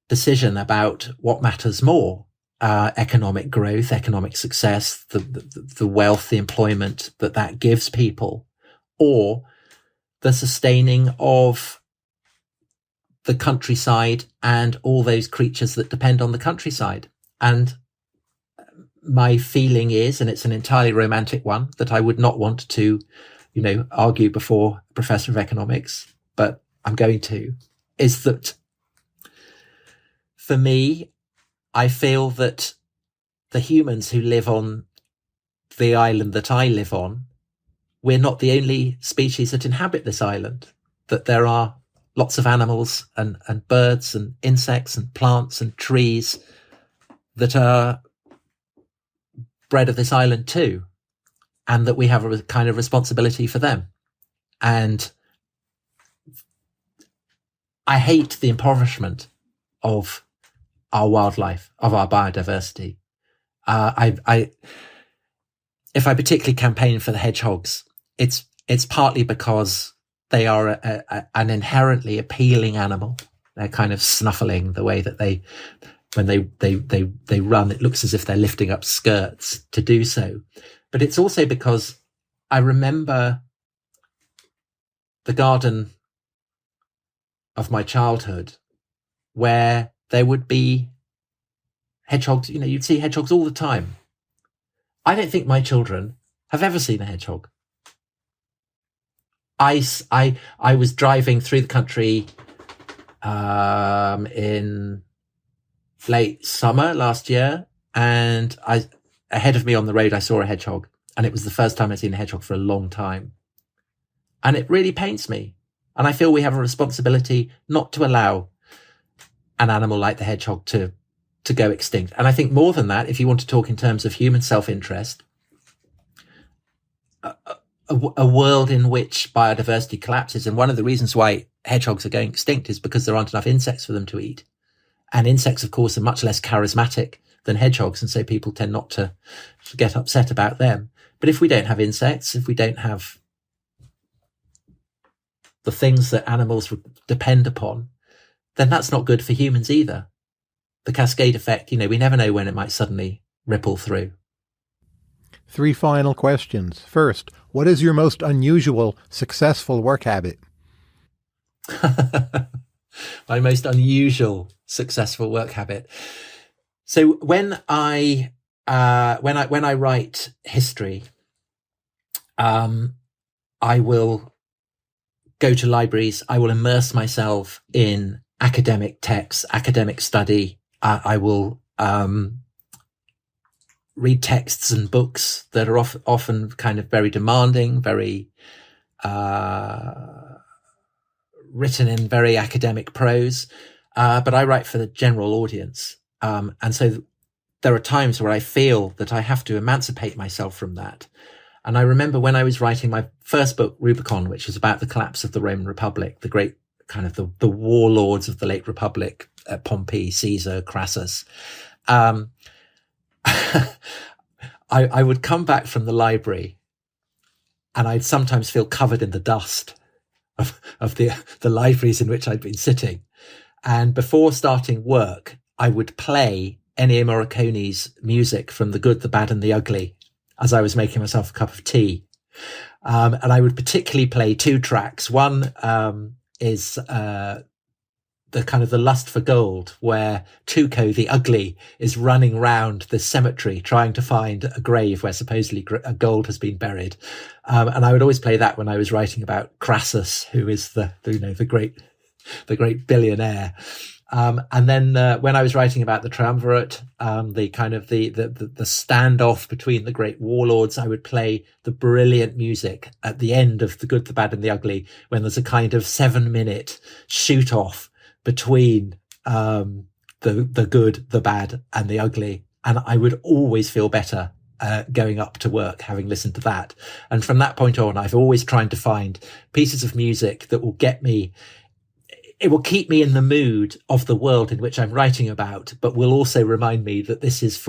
decision about what matters more, economic growth, economic success, the wealth, the employment that gives people, or the sustaining of the countryside and all those creatures that depend on the countryside. And my feeling is, and it's an entirely romantic one, that I would not want to, argue before a professor of economics, but I'm going to, is that for me, I feel that the humans who live on the island that I live on, we're not the only species that inhabit this island, that there are lots of animals and birds and insects and plants and trees that are bred of this island too, and that we have a kind of responsibility for them. And I hate the impoverishment of our wildlife, of our biodiversity. If I particularly campaign for the hedgehogs, it's partly because they are an inherently appealing animal. They're kind of snuffling the way that when they run, it looks as if they're lifting up skirts to do so. But it's also because I remember the garden of my childhood where there would be hedgehogs. You know, you'd see hedgehogs all the time. I don't think my children have ever seen a hedgehog. I was driving through the country in late summer last year, and ahead of me on the road I saw a hedgehog, and it was the first time I'd seen a hedgehog for a long time. And it really pains me. And I feel we have a responsibility not to allow an animal like the hedgehog to go extinct. And I think more than that, if you want to talk in terms of human self-interest, a world in which biodiversity collapses. And one of the reasons why hedgehogs are going extinct is because there aren't enough insects for them to eat. And insects, of course, are much less charismatic than hedgehogs. And so people tend not to get upset about them. But if we don't have insects, if we don't have the things that animals depend upon, then that's not good for humans either. The cascade effect, you know, we never know when it might suddenly ripple through. 3 final questions. First, what is your most unusual, successful work habit? My most unusual, successful work habit. So when I write history, I will go to libraries. I will immerse myself in academic texts, academic study. I will read texts and books that are often kind of very demanding, very written in very academic prose. But I write for the general audience. And so there are times where I feel that I have to emancipate myself from that. And I remember when I was writing my first book, Rubicon, which was about the collapse of the Roman Republic, the great kind of the warlords of the late Republic, Pompey, Caesar, Crassus. I would come back from the library and I'd sometimes feel covered in the dust of the libraries in which I'd been sitting. And before starting work, I would play Ennio Morricone's music from The Good, the Bad and the Ugly as I was making myself a cup of tea. And I would particularly play 2 tracks. One is the kind of the lust for gold, where Tuco the Ugly is running round the cemetery trying to find a grave where supposedly gold has been buried. And I would always play that when I was writing about Crassus, who is the great billionaire. And then when I was writing about the triumvirate, the kind of the standoff between the great warlords, I would play the brilliant music at the end of The Good, the Bad and the Ugly, when there's a kind of 7-minute shoot off between the good, the bad and the ugly. And I would always feel better going up to work having listened to that. And from that point on, I've always tried to find pieces of music that will get me, it will keep me in the mood of the world in which I'm writing about, but will also remind me that this is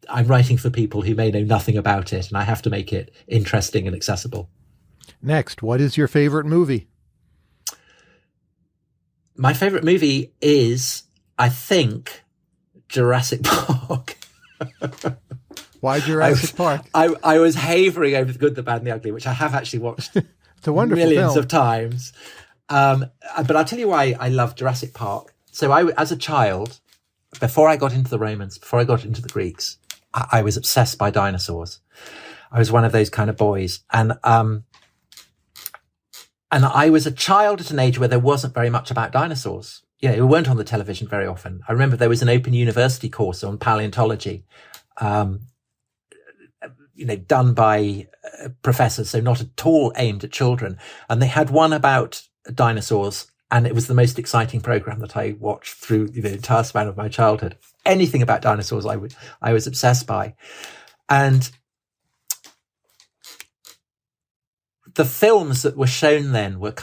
I'm writing for people who may know nothing about it, and I have to make it interesting and accessible. Next, what is your favorite movie? My favorite movie is, I think, Jurassic Park. Why Jurassic Park? I was havering over The Good, the Bad and the Ugly, which I have actually watched it's a wonderful millions film. of times. But I'll tell you why I love Jurassic Park. So as a child, before I got into the Romans, before I got into the Greeks, I was obsessed by dinosaurs. I was one of those kind of boys. And I was a child at an age where there wasn't very much about dinosaurs. You know, it weren't on the television very often. I remember there was an open university course on paleontology, done by professors, so not at all aimed at children. And they had one about dinosaurs, and it was the most exciting program that I watched through the entire span of my childhood. Anything about dinosaurs I was obsessed by. And the films that were shown then were